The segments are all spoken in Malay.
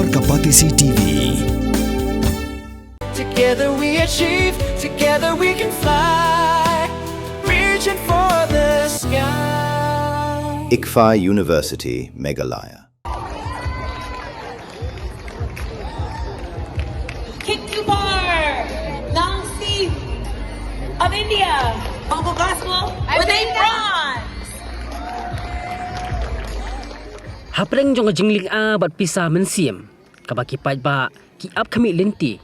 और Kapatisi TV. Together we achieve, together we can fly, reaching for the sky. Wcopa University, Meghalaya. Kitkupar, Nongsiej of India, vocal gospel with a bronze. Hapreng jong jingling bat pisa mensiem kabaki ba ki up kami lenti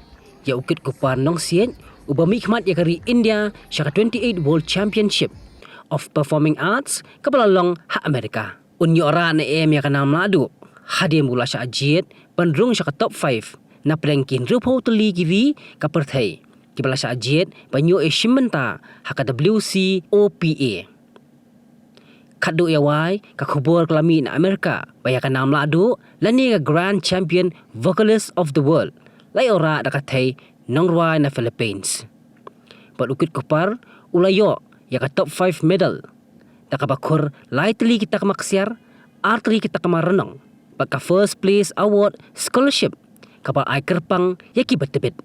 ya Kitkupar Nongsiej ubami khmat ya kari India shaka 28 World Championship of Performing Arts kabalalong ha Amerika unyo ora na ya kanam ladu hadi mula sha ajit bandrung shaka top 5 na prengkin rupo tuli givi kaperthai kibala sha ajit banyo shimenta haka Wcopa Kadu yawai ka khubor klami na Amerika bayakan nam ladu lani ka Grand Champion Vocalist of the World lai ora dakathai nongrwai na Philippines. But Kitkupar ulayo ya ka top 5 medal dakabakur lai tli kita kamaksiar artli kita kamarenong pagka first place award scholarship kapal ay kerpang yaki betebet.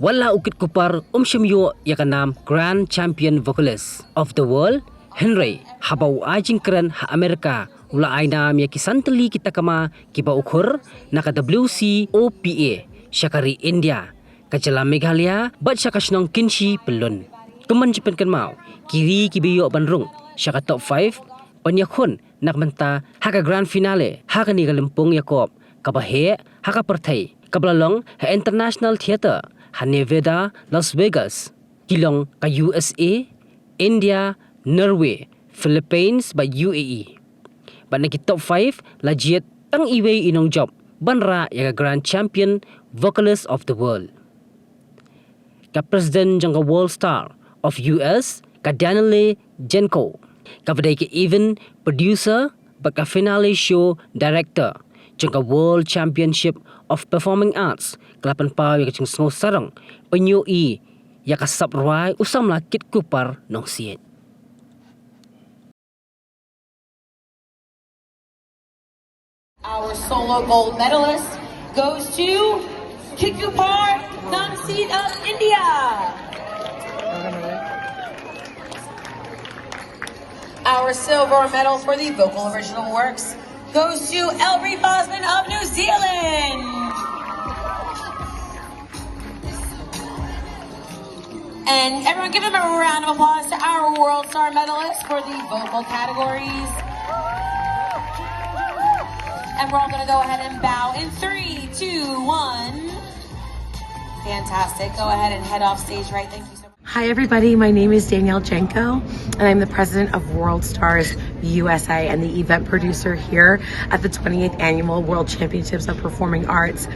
Wala Kitkupar syamyo ya kanam Grand Champion Vocalist of the World Henry habau ajing keren ha Amerika ula aina ya kisanteli kita kama kiba ukur naka Wcopa syakari India kajala Meghalaya bat syakasnong Kynshi pelun keman jepenkan mau kiri kibiyo bandrung syaka top 5 panyakun nak menta haka grand finale haka ni kalempung yakob kabahe haka perthai kablalong ha International Theater ha Nevada Las Vegas kilong ka USA India Norway, Philippines by UAE. But naki top 5 lajiet tang iway inong job banra ya Grand Champion Vocalist of the World. Ka President jang ka World Star of US ka Daniel Jenko. Ka vadai ka even producer but ka finale show director jang ka World Championship of Performing Arts kelapan pa ya jang sngo sarang penyo ya ka sabrai usam la Kitkupar Nongsiej. Our solo gold medalist goes to Kitkupar Nongsiej of India. Our silver medal for the vocal original works goes to Elrie Bosman of New Zealand. And everyone give him a round of applause to our World Star medalists for the vocal categories. And we're all going to go ahead and bow in 3, 2, 1. Fantastic. Go ahead and head off stage right. Thank you so much. Hi, everybody. My name is Danielle Jenko, and I'm the president of World Stars USA and the event producer here at the 28th Annual World Championships of Performing Arts.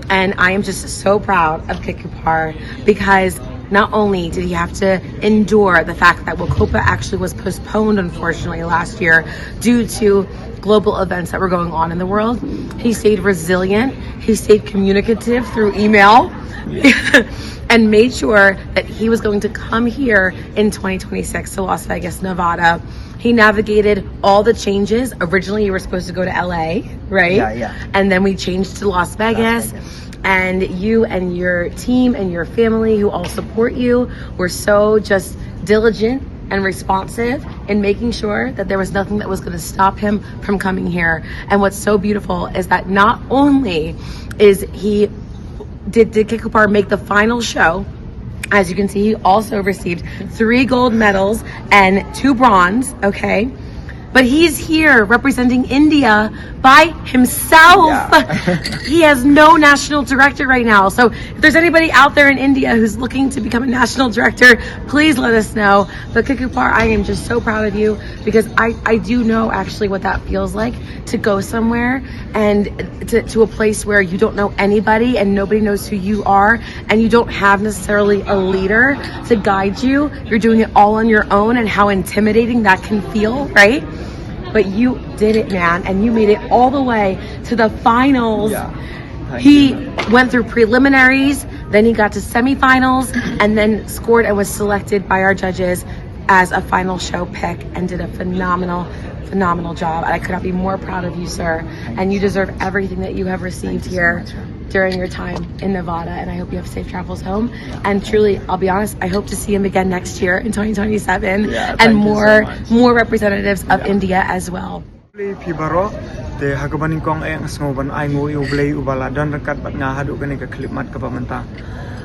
And I am just so proud of Kitkupar because not only did he have to endure the fact that Wcopa actually was postponed, unfortunately, last year due to global events that were going on in the world, he stayed resilient, he stayed communicative through email, and made sure that he was going to come here in 2026 to Las Vegas, Nevada. He navigated all the changes. Originally, you were supposed to go to LA, right? Yeah. And then we changed to Las Vegas. And you and your team and your family who all support you were so just diligent and responsive in making sure that there was nothing that was going to stop him from coming here. And what's so beautiful is that not only did Kitkupar make the final show, as you can see, he also received 3 gold medals and 2 bronze, okay? But he's here representing India by himself. Yeah. He has no national director right now. So if there's anybody out there in India who's looking to become a national director, please let us know. But Kitkupar, I am just so proud of you because I do know actually what that feels like to go somewhere and to a place where you don't know anybody and nobody knows who you are and you don't have necessarily a leader to guide you. You're doing it all on your own and how intimidating that can feel, right? But you did it, man, and you made it all the way to the finals. Yeah. He went through preliminaries, then he got to semifinals, and then scored and was selected by our judges as a final show pick and did a phenomenal phenomenal job. I could not be more proud of you, sir. And you deserve everything that you have received here during your time in Nevada. And I hope you have safe travels home. And truly, I'll be honest, I hope to see him again next year in 2027 and more representatives of India as well. Pibaro te hagabaning kong ay ang sngoban ay ngo iublay ubala dan rekat bat nga hadu kani ka klipmat ka pamanta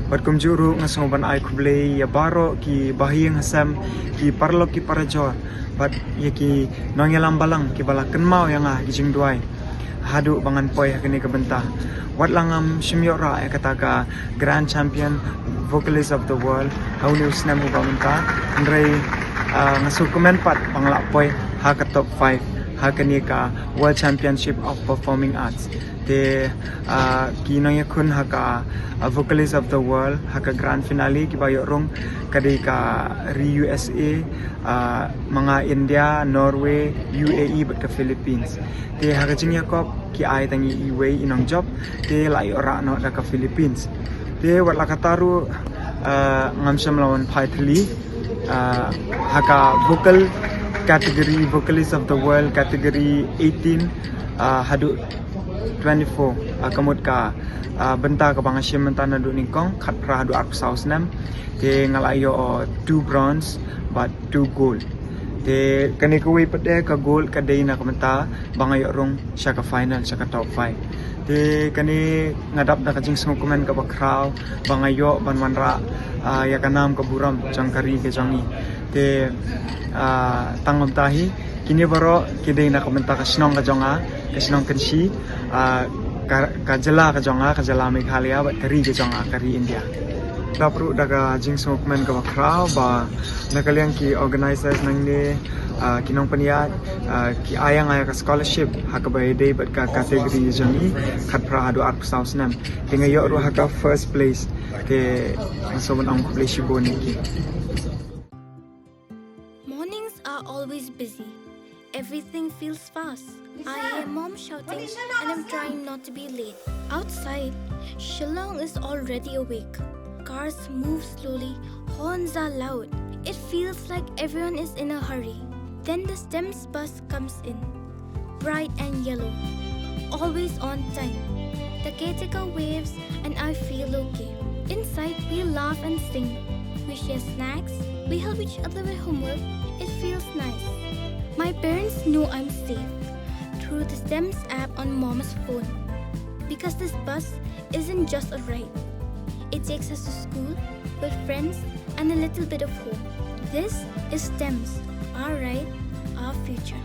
bat kumjuru nga sngoban ay kublay ya baro ki bahiyang hasam ki parlo ki parajor bat yaki nongyalam balang ki bala kenmau yang gijing duai hadu bangan poi kani ka benta wat langam shimyora ay kataka grand champion vocalist of the world hauni usnam ubamenta ndrei ngasukumen pat bangla poi ha ka top 5 hakani ka World Championship of Performing Arts te kinang yakun haka vocalist of the world haka grand finale ki bayo rong kadi ka USA mga India Norway UAE bat ka Philippines te haka jing yakop ki ay tangi iway inong job te lai ora no da ka Philippines te wat la kataru ngam syam lawan Pythali haka vocal category vocalist of the world category 18 hadu 24 kamut ka benta ka banga shimantana du ningkong khat pra hadu ak saus nam te ngalayo 2 bronze but 2 gold te kani ko wi pade ka gold ka day na kamenta banga yo rong sya ka final sya ka top 5 te kani ngadap na ka jing sung komen ka ba crowd banga yo banwanra ya kanam ka buram jangkari ke jangi te tangom tahi kini baro kidai na komenta ka sinong ka jonga ka sinong Kynshi ka jala Meghalaya bat kari ka jonga kari India dapru daga jing sokmen ka bakraw ba nakaliang ki organizers nang ni kinong paniat ki ayang ka scholarship hakabay day bat ka category jani khat pra hadu arp saus nam tingayo ro haka first place ke masobon ang publish boni ki. Are always busy. Everything feels fast. I hear mom shouting and I'm trying not to be late. Outside, Shillong is already awake. Cars move slowly, horns are loud. It feels like everyone is in a hurry. Then the STEMS bus comes in, bright and yellow, always on time. The caretaker waves and I feel okay. Inside, we laugh and sing. We share snacks, we help each other with homework. It feels nice. My parents know I'm safe through the STEMS app on Mom's phone. Because this bus isn't just a ride. It takes us to school with friends and a little bit of hope. This is STEMS, our ride, our future.